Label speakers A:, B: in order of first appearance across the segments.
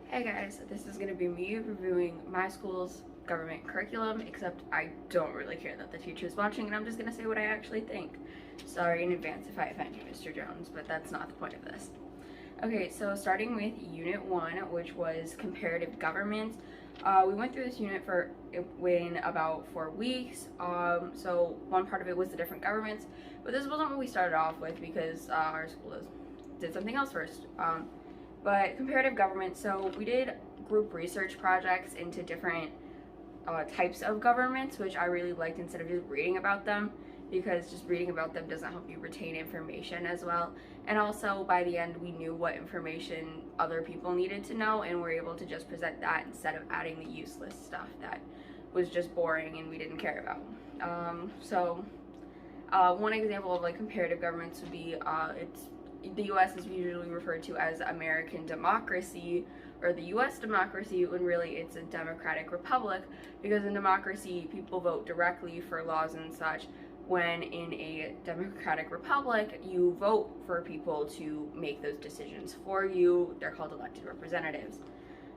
A: Hey guys, this is going to be me reviewing my school's government curriculum, except I don't really care that the teacher's watching and I'm just going to say what I actually think. Sorry in advance if I offend you, Mr. Jones, but that's not the point of this. Okay, so starting with Unit 1, which was comparative government. We went through this unit in about 4 weeks. So one part of it was the different governments, but this wasn't what we started off with because our school did something else first. But comparative government, so we did group research projects into different types of governments, which I really liked instead of just reading about them, because just reading about them doesn't help you retain information as well. And also by the end we knew what information other people needed to know and were able to just present that instead of adding the useless stuff that was just boring and we didn't care about. One example of like comparative governments would be the U.S. is usually referred to as American democracy or the U.S. democracy, when really it's a democratic republic, because in democracy people vote directly for laws and such, when in a democratic republic you vote for people to make those decisions for you. They're called elected representatives.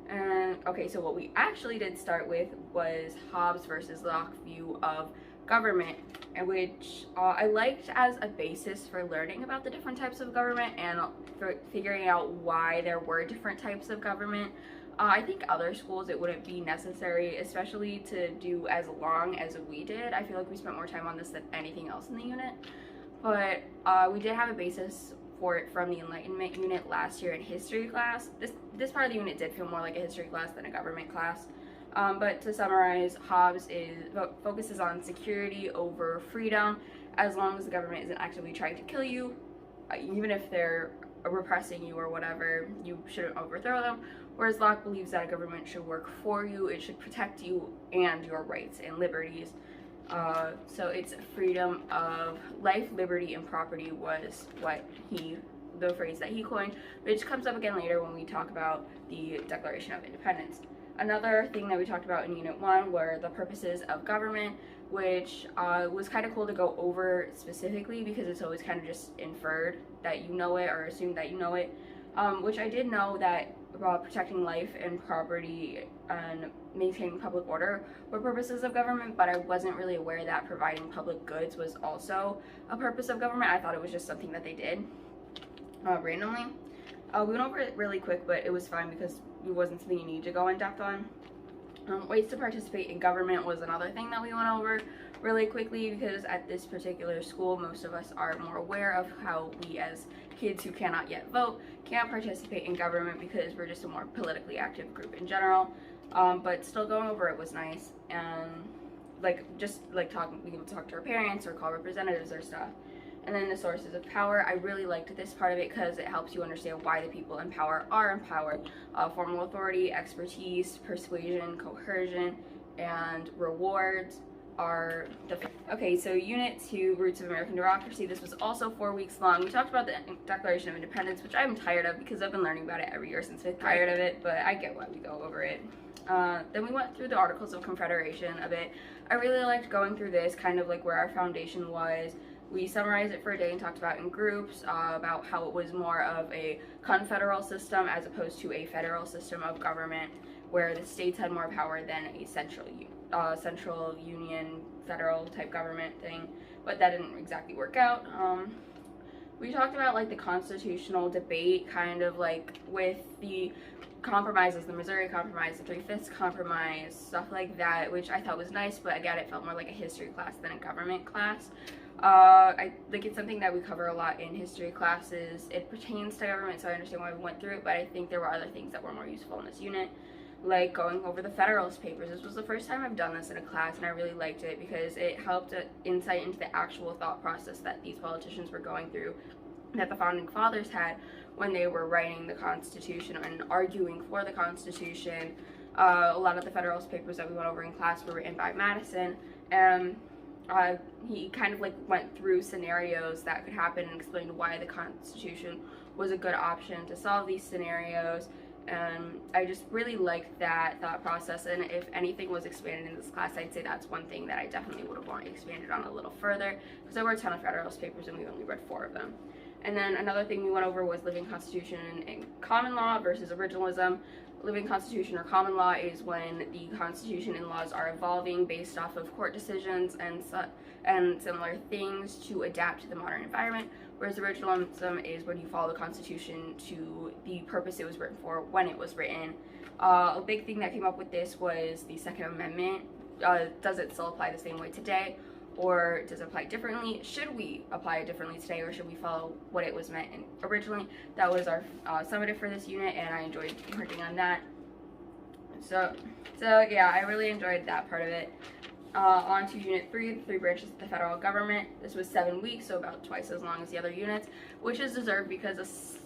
A: And okay, so what we actually did start with was Hobbs versus Locke view of government, and which I liked as a basis for learning about the different types of government and for figuring out why there were different types of government. I think other schools it wouldn't be necessary, especially to do as long as we did. I feel like we spent more time on this than anything else in the unit, but we did have a basis for it from the Enlightenment unit last year in history class. This part of the unit did feel more like a history class than a government class. But to summarize, Hobbs focuses on security over freedom. As long as the government isn't actively trying to kill you, even if they're repressing you or whatever, you shouldn't overthrow them. Whereas Locke believes that a government should work for you, it should protect you and your rights and liberties. So it's freedom of life, liberty, and property was the phrase that he coined, which comes up again later when we talk about the Declaration of Independence. Another thing that we talked about in Unit 1 were the purposes of government, which was kind of cool to go over specifically because it's always kind of just inferred that you know it or assumed that you know it, which I did know that protecting life and property and maintaining public order were purposes of government, but I wasn't really aware that providing public goods was also a purpose of government. I thought it was just something that they did randomly. We went over it really quick, but it was fine because it wasn't something you need to go in depth on. Ways to participate in government was another thing that we went over really quickly, because at this particular school most of us are more aware of how we as kids who cannot yet vote can't participate in government because we're just a more politically active group in general. But still going over it was nice, and being able to talk to our parents or call representatives or stuff. And then the sources of power, I really liked this part of it because it helps you understand why the people in power are empowered. Formal authority, expertise, persuasion, coercion, and rewards are the... Okay, so Unit 2, Roots of American Bureaucracy. This was also 4 weeks long. We talked about the Declaration of Independence, which I'm tired of because I've been learning about it every year since 5th grade. Tired of it, but I get why we go over it. Then we went through the Articles of Confederation a bit. I really liked going through this, kind of like where our foundation was. We summarized it for a day and talked about it in groups, about how it was more of a confederal system as opposed to a federal system of government, where the states had more power than a central union federal type government thing, but that didn't exactly work out. We talked about like the constitutional debate, kind of like with the compromises, the Missouri Compromise, the 3/5 Compromise, stuff like that, which I thought was nice, but again it felt more like a history class than a government class. It's something that we cover a lot in history classes. It pertains to government, so I understand why we went through it, but I think there were other things that were more useful in this unit, like going over the Federalist Papers. This was the first time I've done this in a class, and I really liked it because it helped insight into the actual thought process that these politicians were going through, that the Founding Fathers had when they were writing the Constitution and arguing for the Constitution. A lot of the Federalist Papers that we went over in class were written by Madison, and he kind of like went through scenarios that could happen and explained why the Constitution was a good option to solve these scenarios. And I just really liked that thought process, and if anything was expanded in this class, I'd say that's one thing that I definitely would have wanted expanded on a little further, because there were a ton of Federalist Papers and we only read 4 of them. And then another thing we went over was living constitution and common law versus originalism. Living constitution or common law is when the constitution and laws are evolving based off of court decisions and similar things to adapt to the modern environment, whereas originalism is when you follow the constitution to the purpose it was written for when it was written. A big thing that came up with this was the Second Amendment. Does it still apply the same way today, or does it apply differently? Should we apply it differently today, or should we follow what it was meant originally? That was our summative for this unit, and I enjoyed working on that. So yeah, I really enjoyed that part of it. On to Unit 3, the 3 branches of the federal government. This was 7 weeks, so about twice as long as the other units, which is deserved because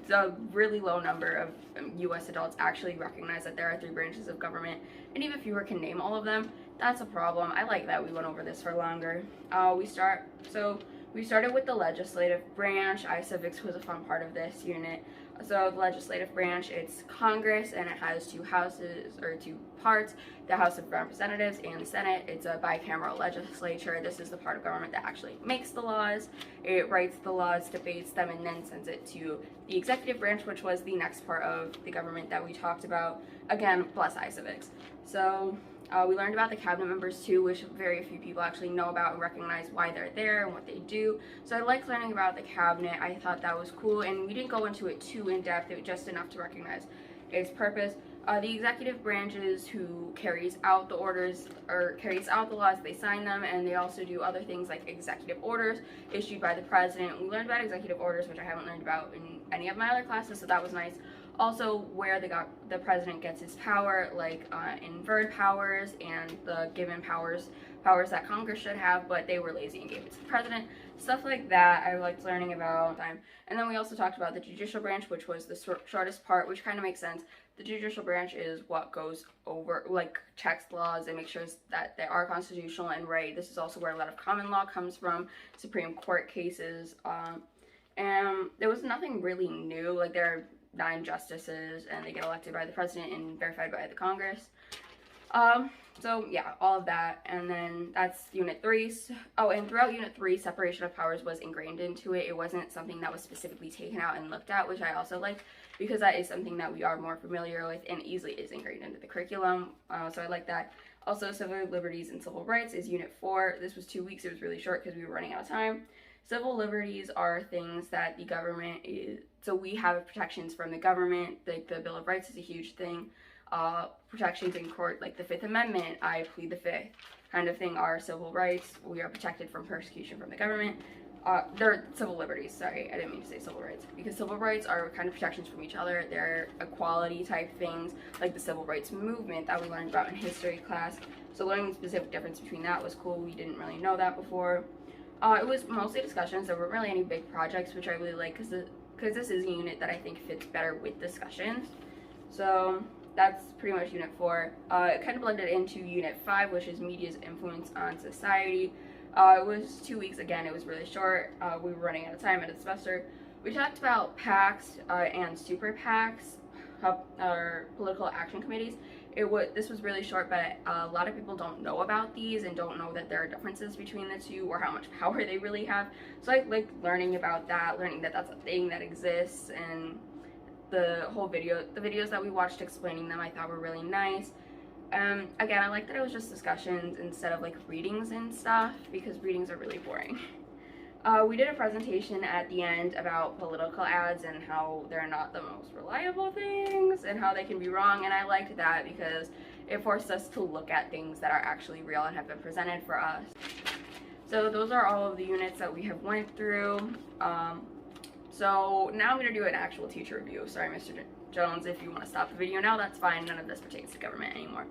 A: the really low number of U.S. adults actually recognize that there are 3 branches of government, and even fewer can name all of them. That's a problem. I like that we went over this for longer. We started with the legislative branch. Civics was a fun part of this unit. So the legislative branch, it's Congress, and it has 2 houses, or 2 parts, the House of Representatives and the Senate. It's a bicameral legislature. This is the part of government that actually makes the laws. It writes the laws, debates them, and then sends it to the executive branch, which was the next part of the government that we talked about. Again, bless civics. So we learned about the cabinet members too, which very few people actually know about and recognize why they're there and what they do. So I liked learning about the cabinet. I thought that was cool, and we didn't go into it too in depth. It was just enough to recognize its purpose. The executive branch is who carries out the orders, or carries out the laws. They sign them, and they also do other things like executive orders issued by the president. We learned about executive orders, which I haven't learned about in any of my other classes, so that was nice. Also, where the president gets his power, like inferred powers and the given powers that Congress should have, but they were lazy and gave it to the president. Stuff like that I liked learning about. And then we also talked about the judicial branch, which was the shortest part, which kind of makes sense. The judicial branch is what goes over, like, checks laws and makes sure that they are constitutional and right. This is also where a lot of common law comes from, Supreme Court cases. And there was nothing really new. Like, there are 9 justices, and they get elected by the president and verified by the Congress. So yeah, all of that, and then that's Unit 3. Oh, and throughout Unit 3, separation of powers was ingrained into it. It wasn't something that was specifically taken out and looked at, which I also liked, because that is something that we are more familiar with and easily is ingrained into the curriculum. So I like that. Also, civil liberties and civil rights is Unit 4. This was 2 weeks. It was really short because we were running out of time. Civil liberties are things that the government is, so we have protections from the government. Like the Bill of Rights is a huge thing. Protections in court, like the 5th Amendment, I plead the 5th kind of thing, are civil rights. We are protected from persecution from the government. They're civil liberties, sorry, I didn't mean to say civil rights, because civil rights are kind of protections from each other. They're equality type things, like the civil rights movement that we learned about in history class. So learning the specific difference between that was cool. We didn't really know that before. It was mostly discussions. There weren't really any big projects, which I really like, because this is a unit that I think fits better with discussions. So that's pretty much Unit 4. It kind of blended into Unit 5, which is media's influence on society. It was 2 weeks. Again, it was really short. We were running out of time at the semester. We talked about PACs and super PACs, or political action committees. This was really short, but a lot of people don't know about these and don't know that there are differences between the two or how much power they really have. So I like learning about that, learning that that's a thing that exists, and the videos that we watched explaining them I thought were really nice. Again, I like that it was just discussions instead of like readings and stuff, because readings are really boring. We did a presentation at the end about political ads and how they're not the most reliable things and how they can be wrong, and I liked that because it forced us to look at things that are actually real and have been presented for us. So those are all of the units that we have went through. So now I'm going to do an actual teacher review. Sorry, Mr. Jones, if you want to stop the video now, that's fine. None of this pertains to government anymore.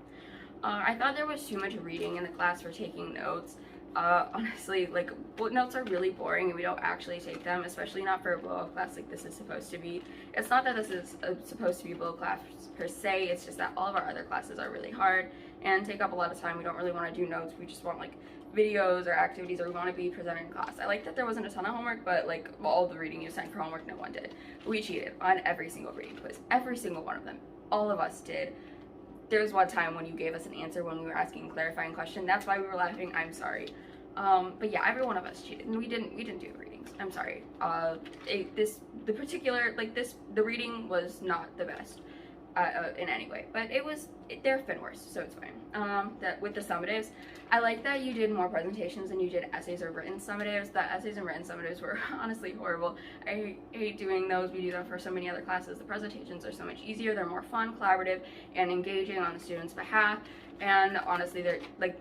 A: I thought there was too much reading in the class for taking notes. Honestly, like, book notes are really boring and we don't actually take them, especially not for a blow-up class like this is supposed to be. It's not that this is supposed to be a blow-up class per se, it's just that all of our other classes are really hard and take up a lot of time. We don't really want to do notes, we just want like videos or activities, or we want to be presented in class. I like that there wasn't a ton of homework, but like all the reading you sent for homework, no one did. We cheated on every single reading quiz, every single one of them. All of us did. There was one time when you gave us an answer when we were asking a clarifying question. That's why we were laughing. I'm sorry. But yeah, every one of us cheated, and we didn't do the reading. things. I'm sorry. The reading was not the best in any way, but there have been worse, so it's fine. That with the summatives, I like that you did more presentations than you did essays or written summatives. The essays and written summatives were honestly horrible. I hate doing those. We do them for so many other classes. The presentations are so much easier. They're more fun, collaborative, and engaging on the students' behalf. And honestly,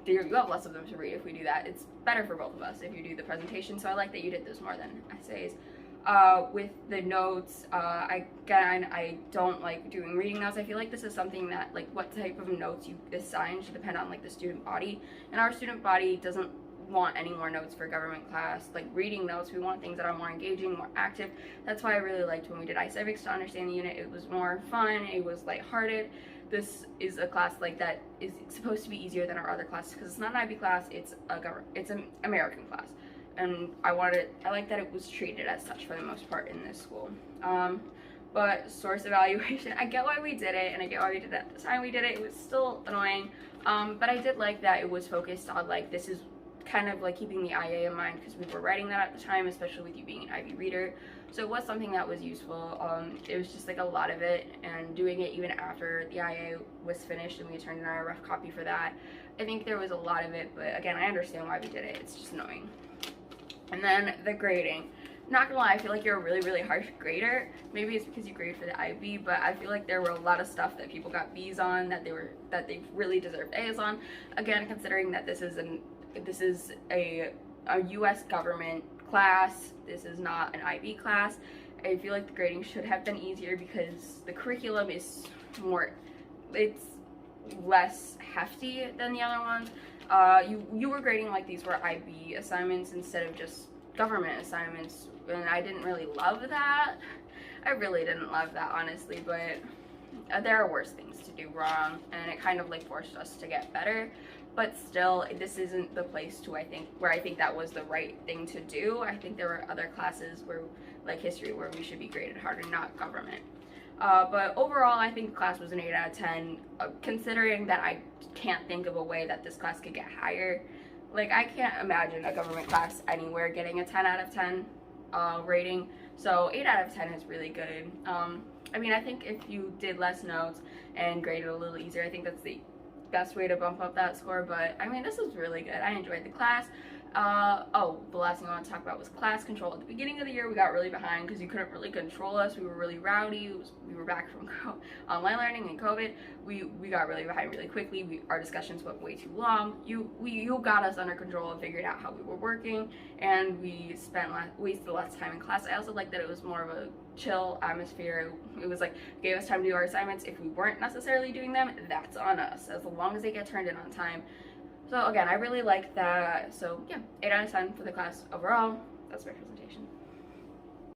A: you have less of them to read if we do that. It's better for both of us if you do the presentation. So I like that you did those more than essays. With the notes, I don't like doing reading notes. I feel like this is something that, like, what type of notes you assign should depend on, like, the student body. And our student body doesn't want any more notes for government class, like reading notes. We want things that are more engaging, more active. That's why I really liked when we did iCivics to understand the unit. It was more fun, it was lighthearted. This is a class like that is supposed to be easier than our other classes because it's not an IB class, it's an American class. And I like that it was treated as such for the most part in this school. But source evaluation, I get why we did it, and I get why we did it at the time we did it. It was still annoying, but I did like that it was focused on, like, this is kind of like keeping the IA in mind because we were writing that at the time, especially with you being an IB reader. So it was something that was useful. It was just like a lot of it, and doing it even after the IA was finished and we turned in our rough copy for that. I think there was a lot of it, but again, I understand why we did it. It's just annoying. And then the grading. Not gonna lie, I feel like you're a really, really harsh grader. Maybe it's because you grade for the IB, but I feel like there were a lot of stuff that people got B's on that they really deserved A's on. Again, considering that this is a US government class, this is not an IB class, I feel like the grading should have been easier because the curriculum is it's less hefty than the other ones. You were grading like these were IB assignments instead of just government assignments, and I didn't really love that. I really didn't love that, honestly, but there are worse things to do wrong, and it kind of like forced us to get better. But still, this isn't the place where I think that was the right thing to do. I think there were other classes where, like history, where we should be graded harder, not government. But overall, I think the class was an 8 out of 10, considering that I can't think of a way that this class could get higher. Like, I can't imagine a government class anywhere getting a 10 out of 10 rating, so 8 out of 10 is really good. I mean, I think if you did less notes and graded a little easier, I think that's the best way to bump up that score. But I mean, this was really good. I enjoyed the class. The last thing I want to talk about was class control. At the beginning of the year, we got really behind because you couldn't really control us. We were really rowdy. We were back from online learning and COVID. We got really behind really quickly. Our discussions went way too long. You got us under control and figured out how we were working, and we wasted less time in class. I also like that it was more of a chill atmosphere. It was like, gave us time to do our assignments. If we weren't necessarily doing them, that's on us, as long as they get turned in on time. So again, I really like that. So yeah, 8 out of 10 for the class overall. That's my presentation.